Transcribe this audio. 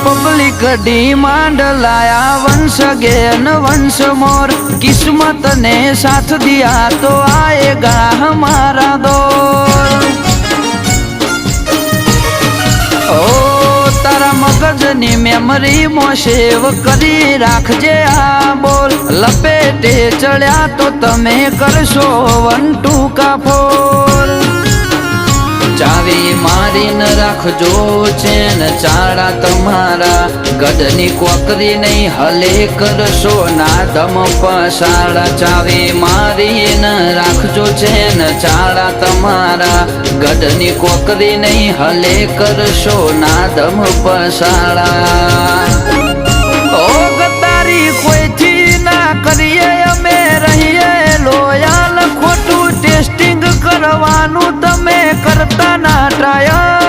Public demand लाया वंश again वंश मोर। किस्मत ने साथ दिया तो आएगा हमारा दौर। ओ तारा मगजनी मेमरी मो सेव करी राखजे आ बोल। लपेटे चढ़्या तो तमे करशो 1 2 का फोर। चावी मारी न राखजो चेन चाड़ा तमारा। गधनी कोकरी नहीं हले करशो ना दम पसाड़ा। चावी मारी न राखजो चेन चाड़ा तमारा। गधनी कोकरी नहीं हले करशो ना दम पसाड़ा। ओ गद्दारी कोई थी ना करिए अमे रहिए लोयाल। खोटू टेस्टिंग करवानू तमे करता ना ट्रायल।